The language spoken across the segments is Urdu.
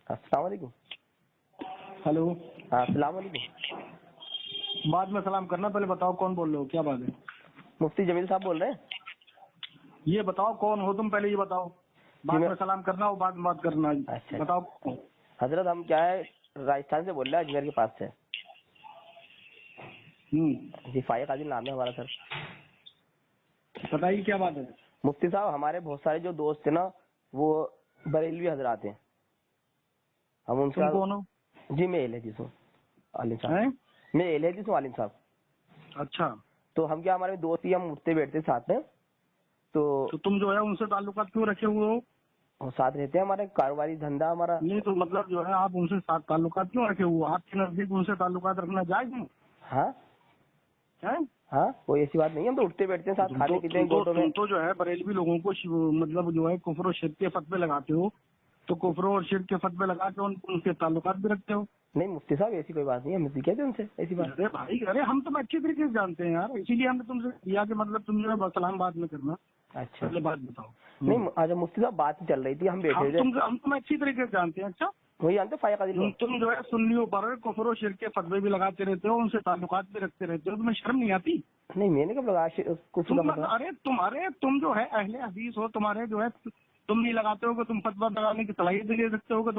السلام علیکم. ہلو. ہاں السلام علیکم. بعد میں سلام کرنا، پہلے بتاؤ کون بول رہے ہو، کیا بات ہے؟ مفتی جمیل صاحب بول رہے ہیں. یہ بتاؤ کون ہو تم، پہلے یہ بتاؤ. بعد میں سلام کرنا ہو، بعد میں بات کرنا. اچھا بتاؤ. حضرت ہم کیا ہے راجستھان سے بول رہے ہیں، اجمیر کے پاس سے. جی فائق عادل نام ہے ہمارا سر. بتائیے کیا بات ہے. مفتی صاحب ہمارے بہت سارے جو دوست ہیں نا وہ بریلوی حضرات ہیں. ہم ان تم کون ہو؟ جی میں اہل حدیث ہوں عالم صاحب. میں اہل حدیث ہوں عالم صاحب. اچھا. تو ہم کیا ہمارے دوست ہی ہم اٹھتے بیٹھتے ساتھ میں، تو تم جو ہے ان سے تعلقات کیوں رکھے ہوئے ہو؟ ساتھ رہتے ہیں، ہمارے کاروباری دھندا ہمارا. نہیں تو مطلب جو ہے آپ ان سے ساتھ تعلقات کیوں رکھے ہوئے؟ آپ کے نزدیک ان سے تعلقات رکھنا جائز ہے؟ ہاں ہاں کوئی ایسی بات نہیں ہے، ہم تو اٹھتے بیٹھتے ہیں ساتھ، کھاتے پیتے ہیں گوٹوں میں. تم تو جو ہے بریلوی لوگوں کو مطلب جو ہے کفر و شرک کے فتوے لگاتے ہو، تو کفر اور شرک کے فتوے لگا کے ان کے تعلقات بھی رکھتے ہو. نہیں مفتی صاحب ایسی کوئی بات نہیں ہے، ہم کہتے ہیں ان سے ایسی بات. ارے بھائی، ارے ہم تم اچھی طریقے سے جانتے ہیں یار، اسی لیے ہم نے تم سے کیا کہ مطلب تم جو ہے سلام بعد میں کرنا. اچھا پہلے بات بتاؤ. نہیں اچھا مفتی صاحب بات چل رہی تھی، ہم بیٹھے تھے. ہم تمہیں اچھی طریقے سے جانتے ہیں. اچھا وہی جانتے فائق عادل کو. تم جو ہے سنیوں پر کفر و شرک کے فتوے بھی لگاتے رہتے ہو، ان سے تعلقات بھی رکھتے رہتے ہو، تمہیں شرم نہیں آتی؟ نہیں میں نے کب لگا کفر کا مطلب. ارے تم جو ہے اہل حدیث ہو، تمہارے جو ہے تم نہیں لگاتے ہو کہ تم فتویٰ لگانے کی صلاحیت لے سکتے ہو کہ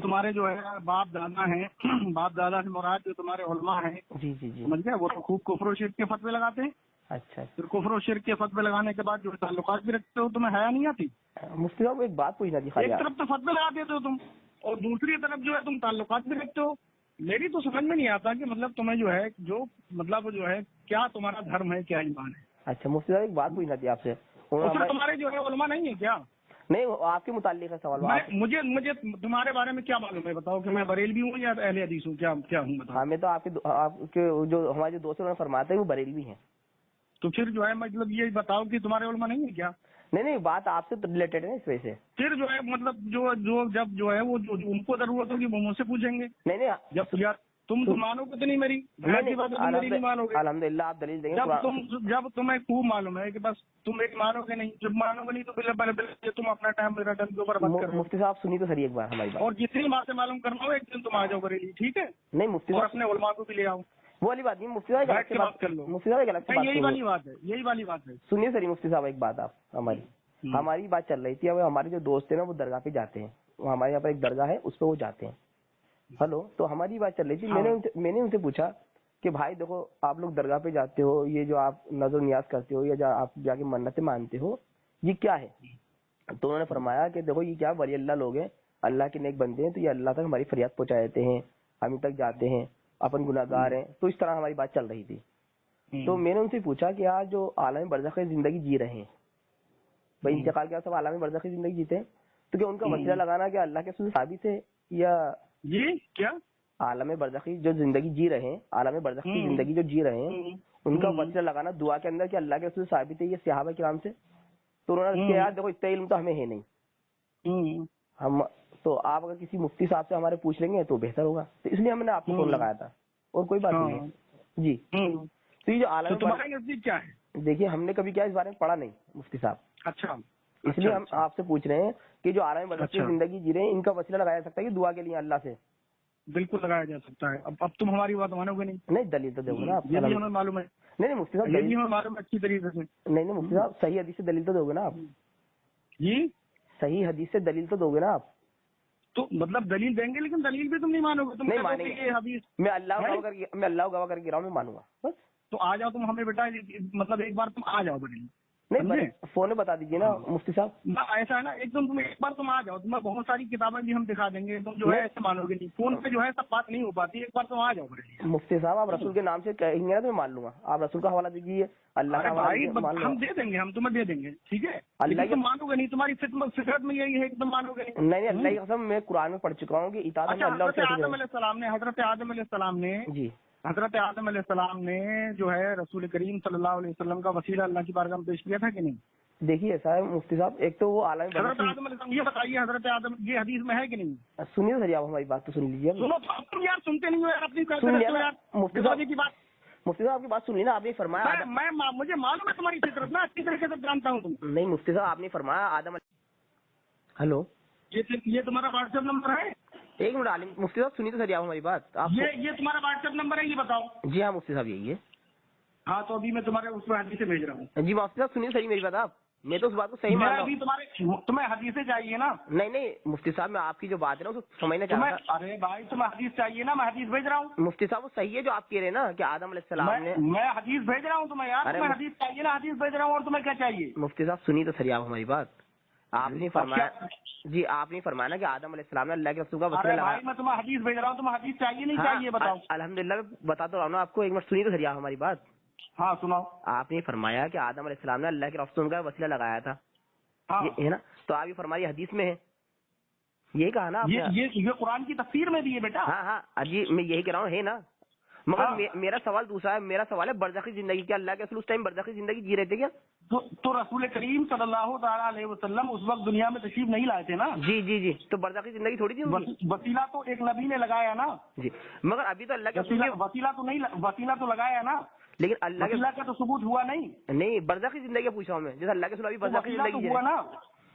تمہارے جو ہے باپ دادا ہیں، باپ دادا سے مراد جو تمہارے علماء ہیں، جی جی جی سمجھ گئے، وہ تو خوب کفر و شرک کے فتوے لگاتے ہیں. اچھا پھر کفر و شرک کے فتوے لگانے کے بعد جو تعلقات بھی رکھتے ہو، تمہیں حیا نہیں آتی؟ مفتی صاحب ایک بات پوچھنا تھی خالی. ایک طرف تو فتوے لگا دیتے ہو تم، اور دوسری طرف جو ہے تم تعلقات بھی رکھتے ہو. میری تو سمجھ میں نہیں آتا کہ مطلب تمہیں جو ہے مطلب جو ہے کیا تمہارا دھرم ہے، کیا ایمان ہے. اچھا مفتی صاحب ایک بات پوچھنا تھی آپ سے. تمہارے جو ہے علماء نہیں ہے کیا؟ نہیں آپ کے متعلق ہے سوال. مجھے تمہارے بارے میں کیا معلوم ہے؟ بتاؤ کہ میں بریلوی ہوں یا اہل حدیث ہوں، کیا ہوں بتاؤ. ہمیں تو آپ کے جو ہمارے جو دوست فرماتے ہیں وہ بریلوی ہیں. تو پھر جو ہے مطلب یہ بتاؤ کہ تمہارے علماء نہیں ہے کیا؟ نہیں بات آپ سے ریلیٹڈ ہے نا اس وجہ سے. پھر جو ہے مطلب جب جو ہے وہ ان کو ضرورت ہوگی وہ مجھ سے پوچھیں گے. نہیں جب یار تم مانو گے تو نہیں میری نہیں مانو گے. الحمد للہ آپ دلیل دیں گے. جب تمہیں خوب معلوم ہے کہ بس تم ایک مانو گے نہیں، جب مانو گے نہیں تو تم اپنا ٹائم میرا ٹائم کے اوپر بند کرو. مفتی صاحب سنی تو صحیح ایک بار ہماری بات. اور جتنی باتیں معلوم کرنا ہو ایک دن تم آ جاؤ بریلی، ٹھیک ہے؟ نہیں مفتی صاحب اپنے علماء کو بھی لے آؤ. وہ والی بات نہیں مفتی صاحب بیٹھ کے بات کر لو. مفتی صاحب ایک الگ سے یہی والی بات ہے. سنیے سر مفتی صاحب ایک بات، آپ ہماری بات چل رہی تھی. اب ہمارے جو دوست ہیں نا وہ درگاہ پہ جاتے ہیں، وہ ہمارے یہاں پر ایک درگاہ ہے اس پہ وہ جاتے ہیں. ہلو. تو ہماری بات چل رہی تھی. میں نے ان سے پوچھا کہ بھائی دیکھو آپ لوگ درگاہ پہ جاتے ہو، یہ جو آپ نظر نیاز کرتے ہو یا آپ جا کے منتیں مانتے ہو، یہ کیا ہے؟ تو انہوں نے فرمایا کہ دیکھو یہ کیا ولی اللہ لوگ ہیں، اللہ کے نیک بندے ہیں، تو یہ اللہ تک ہماری فریاد پہنچا دیتے ہیں، ہم تک جاتے ہیں، اپن گناہ گار ہیں. تو اس طرح ہماری بات چل رہی تھی. تو میں نے ان سے پوچھا کہ آج جو عالم برزخ زندگی جی رہے ہیں بھائی، انتقال کے بعد سب عالم برزخی زندگی جیتے ہیں، تو کیا ان کا وسیلہ لگانا کہ اللہ کے رسول ثابت ہے یا کیا عالم برزخی جو زندگی جی رہے ہیں، عالم برزخ کی زندگی جو جی رہے ہیں ان کا وسیلہ لگانا دعا کے اندر کہ اللہ کے رسول ثابت ہے یہ صحابہ کرام سے؟ تو انہوں نے کہا یار دیکھو اتنا علم تو ہمیں ہے نہیں، ہم تو آپ اگر کسی مفتی صاحب سے ہمارے پوچھ لیں گے تو بہتر ہوگا. تو اس لیے ہم نے آپ کو فون لگایا تھا، اور کوئی بات نہیں ہے. جی تو یہ جو عالم کیا ہے؟ دیکھیے ہم نے کبھی کیا اس بارے میں پڑھا نہیں مفتی صاحب. اچھا. اس لیے ہم آپ سے پوچھ رہے ہیں کہ جو عالم برزخ کی زندگی جی رہے ہیں ان کا وسیلہ لگایا جا سکتا ہے کہ دعا کے لیے اللہ سے؟ بالکل لگایا جا سکتا ہے. اب تم ہماری بات مانو گے نہیں. نہیں دلیل تو دو گے نا آپ. یہ بھی ہمیں معلوم ہے. نہیں مفتی صاحب یہ بھی ہمیں معلوم ہے اچھی طریقے سے. نہیں مفتی صاحب صحیح حدیث سے دلیل تو دو گے نا آپ. جی صحیح حدیث سے دلیل تو دو گے نا آپ. تو مطلب دلیل دیں گے لیکن دلیل بھی تم نہیں مانو گے. تم نہیں مانیں گے. میں اللہ گواہ کر کے رہا ہوں، میں مانوں گا بس. تو آ جاؤ تم ہمیں بیٹا، مطلب ایک بار تم آ جاؤ بریلی. نہیں فون میں بتا دیجیے نا مفتی صاحب. ایسا ہے نا ایک دم ایک بار تم آ جاؤ، تمہیں بہت ساری کتابیں بھی ہم دکھا دیں گے، تم جو ہے ایسے مانو گے نہیں. فون پہ جو ہے سب بات نہیں ہو پاتی. ایک بار تم آ جاؤ بریلی. مفتی صاحب آپ رسول کے نام سے کہیں گے نا تو میں مان لوں گا. آپ رسول کا حوالہ دیجیے، اللہ کا حوالہ ہم دے دیں گے، ہم تمہیں دے دیں گے، ٹھیک ہے. اللہ تم مانو گے نہیں، تمہاری فطرت میں یہی ہے کہ تم مانو گے نہیں. نہیں اللہ کی قسم میں قرآن میں پڑھ چکا ہوں کہ اطاعت اللہ. حضرت آدم علیہ السلام نے جی حضرت آدم علیہ السلام نے جو ہے رسول کریم صلی اللہ علیہ وسلم کا وسیلہ اللہ کی بارگاہ میں پیش کیا تھا کہ نہیں؟ دیکھیے ایسا ہے مفتی صاحب، ایک تو وہ عالم حضرت آدم علیہ السلام، یہ بتائیے حضرت آدم یہ حدیث میں ہے کہ نہیں؟ سنیے سر آپ ہماری بات تو سن لیجیے. سنو تم یار سنتے نہیں ہو یار اپنی مفتی صاحب کی بات. مفتی صاحب آپ کی بات سن لی نا، آپ نے فرمایا مجھے معلوم ہے تمہاری فطرت، میں اچھی طریقے سے جانتا ہوں تم. نہیں مفتی صاحب آپ نے فرمایا آدم. ہلو یہ تمہارا واٹس ایپ نمبر ہے؟ ایک منٹ عالم مفتی صاحب سنیے تو سر آپ ہماری بات. آپ یہ تمہارا واٹس ایپ نمبر ہے، یہ بتاؤ. جی ہاں مفتی صاحب یہی ہے. ہاں تو ابھی میں تمہارے اس میں حدیثیں بھیج رہا ہوں. جی مفتی صاحب سنیے صحیح میری بات. آپ میں تو اس بات کو صحیح مان رہا ہوں. ابھی تمہیں حدیثیں چاہیے نا؟ نہیں مفتی صاحب میں آپ کی جو بات ہے نا اس کو سمجھنا چاہ رہا تھا. ارے بھائی تمہیں حدیث چاہیے نا، میں حدیث بھیج رہا ہوں. مفتی صاحب وہ صحیح ہے جو آپ کہہ رہے ہیں نا کہ آدم علیہ السلام نے. میں حدیث بھیج رہا ہوں تمہیں یار، تمہیں حدیث چاہیے نا، حدیث بھیج رہا ہوں. اور تمہیں کیا چاہیے؟ مفتی صاحب سنیے تو صحیح آپ ہماری بات. آپ نے فرمایا جی آپ نے فرمایا نا کہ آدم علیہ السلام نے اللہ کے رسول کا وسیلہ لگایا. میں تمہیں حدیث بھیج رہا ہوں، تمہیں حدیث چاہیے نہیں چاہیے بتاؤ. الحمدللہ میں بتا تو رہا ہوں نا آپ کو. ایک منٹ سنیے تو صحیح آپ ہماری بات. ہاں سناؤ. آپ نے فرمایا کہ آدم علیہ السلام نے اللہ کے رسول کا وسیلہ لگایا تھا ہے نا. تو آپ یہ فرمائی حدیث میں ہے، یہی کہا نا آپ نے. یہ قرآن کی تفسیر میں بھی ہے بیٹا. ہاں جی میں یہی کہہ رہا ہوں ہے نا. مگر میرا سوال دوسرا ہے. میرا سوال ہے برزخی زندگی. کیا اللہ کے رسول اس ٹائم برزخی زندگی جی رہے تھے کیا؟ تو رسول کریم صلی اللہ تعالیٰ علیہ وسلم اس وقت دنیا میں تشریف نہیں لائے تھے نا. جی تو برزخی زندگی تھوڑی تھی. وسیلہ تو ایک نبی نے لگایا نا. جی مگر ابھی تو اللہ کے وسیلہ تو لگایا نا، لیکن اللہ کا تو ثبوت ہوا نہیں. برزخی زندگی پوچھا ہوں میں. جیسے اللہ کے رسول ابھی برزخی زندگی ہوا نا.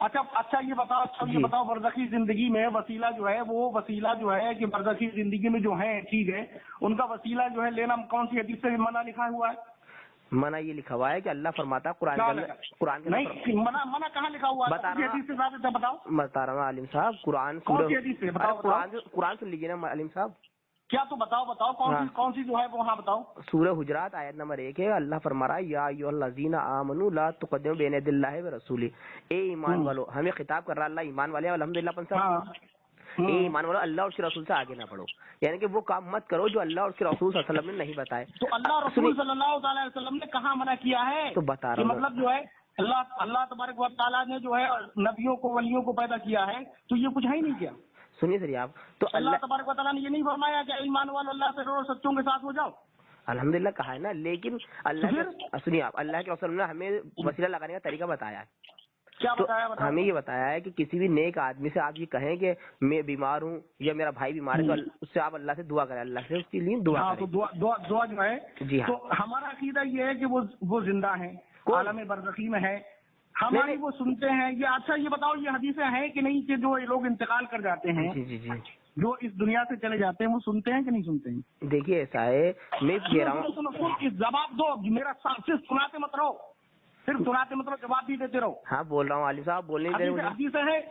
اچھا یہ بتاؤ برزخی زندگی میں وسیلہ جو ہے، وہ وسیلہ جو ہے کہ برزخی زندگی میں جو ہے ٹھیک ہے، ان کا وسیلہ جو ہے لینا کون سی حدیث سے منع لکھا ہوا ہے؟ منع یہ لکھا ہوا ہے کہ اللہ فرماتا قرآن کے نہیں، منع کہاں لکھا ہوا ہے؟ بتا رہا ہوں عالم صاحب. قرآن سن لیجیے نا عالم صاحب. کیا تو بتاؤ کون سی جو ہے وہ. ہاں بتاؤ. سورہ حجرات آیت نمبر 1 ہے. اللہ فرما رہا ہے یا ایھا الذین آمنوا لا تقدموا بین یدی اللہ ورسولہ. اے ایمان والو، ہمیں خطاب کر رہا اللہ ایمان والے. الحمدللہ اے ایمان والو اللہ اور اس کے رسول سے آگے نہ بڑھو. یعنی کہ وہ کام مت کرو جو اللہ اور اس کے رسول صلی اللہ علیہ وسلم نے نہیں بتائے. تو اللہ رسول صلی اللہ تعالی وسلم نے کہاں منع کیا ہے؟ تو بتا رہا ہوں مطلب جو ہے اللہ تبارک و تعالیٰ نے جو ہے نبیوں کو ولیوں کو پیدا کیا ہے، تو یہ کچھ ہے ہی نہیں کیا؟ سنیے سر آپ تو اللہ تبارک و تعالیٰ نے یہ نہیں فرمایا کہ ایمان والو اللہ سے ڈرو، سچوں کے ساتھ ہو جاؤ. الحمدللہ کہا ہے نا. لیکن سنیے آپ، اللہ کے رسول نے ہمیں وسیلہ لگانے کا طریقہ بتایا ہے. کیا بتایا؟ ہمیں یہ بتایا ہے کہ کسی بھی نیک آدمی سے آپ یہ کہیں کہ میں بیمار ہوں یا میرا بھائی بیمار ہے، تو اس سے آپ اللہ سے دعا کریں، اللہ سے اس کے لیے دعا کریں. دعا جو ہے جی ہاں. تو ہمارا عقیدہ یہ ہے کہ وہ زندہ ہیں، عالم برزخی میں ہے، ہماری وہ سنتے ہیں. یہ اچھا یہ بتاؤ یہ حدیثیں ہیں کہ نہیں کہ جو لوگ انتقال کر جاتے ہیں، جی جو اس دنیا سے چلے جاتے ہیں، وہ سنتے ہیں کہ نہیں سنتے ہیں؟ دیکھیے ایسا ہے، میں کہہ رہا ہوں جواب دو. میرا صرف سناتے مت رہو، جواب بھی دیتے رہو. ہاں بول رہا ہوں علی صاحب، بولنے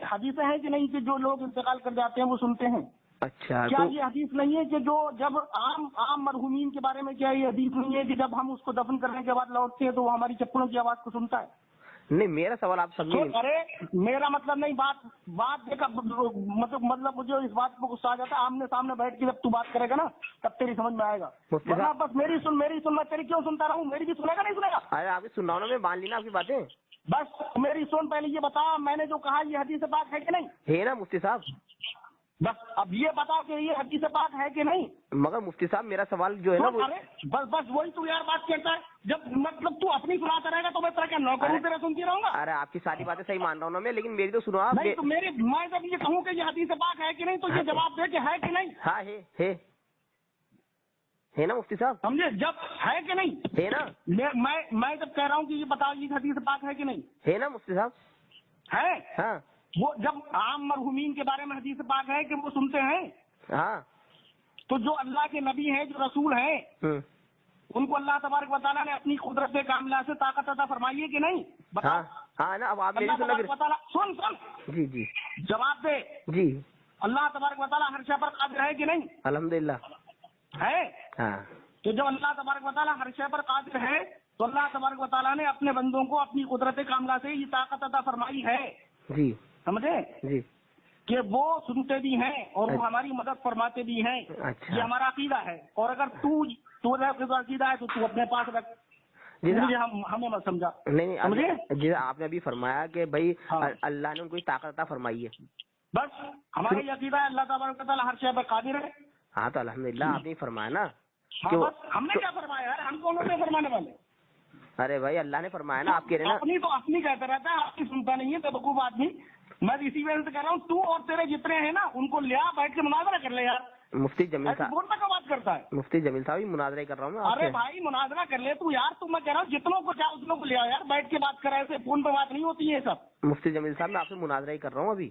حدیثیں ہیں کہ نہیں کہ جو لوگ انتقال کر جاتے ہیں وہ سنتے ہیں؟ اچھا کیا یہ حدیث نہیں ہے کہ جو جب عام مرحومین کے بارے میں کیا یہ حدیث نہیں ہے کہ جب ہم اس کو دفن کرنے کے بعد لوٹتے ہیں تو وہ ہماری چپلوں کی آواز کو سنتا ہے؟ نہیں میرا سوال آپ سمجھیں. ارے میرا مطلب نہیں، بات دیکھا مطلب مجھے اس بات پہ غصہ آ جاتا ہے. آمنے سامنے بیٹھ کے جب تو بات کرے گا نا تب تیری سمجھ میں آئے گا. بس میری سن میں تیری کیوں سنتا رہوں؟ میری بھی سنے گا نہیں سنے گا؟ ارے آپ سننا میں مان لینا آپ کی باتیں. بس میری سن. پہلے یہ بتا میں نے جو کہا یہ حدیث پاک ہے کہ نہیں؟ ہے نا مفتی صاحب. بس اب یہ بتا کہ یہ حدیث پاک ہے کہ نہیں. مگر مفتی صاحب میرا سوال جو ہے نا بس وہی تو یار بات کرتا ہے. جب مطلب تو اپنی سناتا رہے گا تو میں طرح کیا نوکروں تیرا سنتی رہوں گا؟ ارے آپ کی ساری باتیں صحیح مان رہا ہوں نا میں، لیکن میری تو سنو آپ. نہیں تو میں جب یہ کہوں کہ یہ حدیث پاک ہے کہ نہیں تو یہ جواب دے کہ ہے کہ نہیں. ہاں ہے نا مفتی صاحب. سمجھے؟ جب ہے کہ نہیں ہے نا. میں جب کہہ رہا ہوں کہ یہ بتاؤ یہ حدیث پاک ہے کہ نہیں ہے نا مفتی صاحب. ہے. ہاں وہ جب عام مرحومین کے بارے میں حدیث پاک ہے کہ وہ سنتے ہیں. ہاں تو جو اللہ کے نبی ہیں، جو رسول ہیں، ان کو اللہ تبارک و تعالیٰ نے اپنی قدرت کاملہ سے طاقت عطا فرمائی ہے کہ نہیں؟ بتاؤ. ہاں نا. اب آپ اللہ تبارک و تعالیٰ سن جی جواب دے. جی اللہ تبارک و تعالیٰ ہر شے پر قادر ہے کہ نہیں؟ الحمدللہ ہے. ہاں تو جب اللہ تبارک و تعالیٰ ہر شے پر قادر ہے تو اللہ تبارک و تعالیٰ نے اپنے بندوں کو اپنی قدرت کاملہ سے یہ طاقت عطا فرمائی ہے. جی سمجھے جی کہ وہ سنتے بھی ہیں اور وہ ہماری مدد فرماتے بھی ہیں. اچھا یہ ہمارا عقیدہ ہے. اور اگر تو عقیدہ ہے تو تو اپنے پاس رکھ. ہمیں مت سمجھا. نہیں جی آپ نے ابھی فرمایا کہ بھائی اللہ نے ان کو طاقت عطا فرمائی ہے. بس ہمارا یہ عقیدہ ہے اللہ تبارک و تعالیٰ ہر شے پر قادر ہے. ہاں تو الحمدللہ آپ نے فرمایا نا. ہم نے کیا فرمایا ہے؟ ہم کون سے فرمانے والے؟ ارے بھائی اللہ نے فرمایا نا. آپ کہہ رہے ہیں نا اپنی کہتا رہتا ہے، آپ کی سنتا نہیں ہے بیوقوف آدمی. میں اسی وجہ سے کہہ رہا ہوں تو اور تیرے جتنے ہیں نا ان کو لیا بیٹھ کے مناظرہ کر لے یار. مفتی جمیل صاحب فون پہ بات کرتا ہے. مفتی جمیل صاحب مناظرہ کر رہا ہوں. ارے بھائی مناظرہ کر لے تو یار. میں کہہ رہا ہوں جتنوں کو چاہے اتنوں کو لیا یار بیٹھ کے بات کرا. ایسے فون پہ بات نہیں ہوتی ہے سب. مفتی جمیل صاحب میں آپ سے مناظرہ ہی کر رہا ہوں ابھی.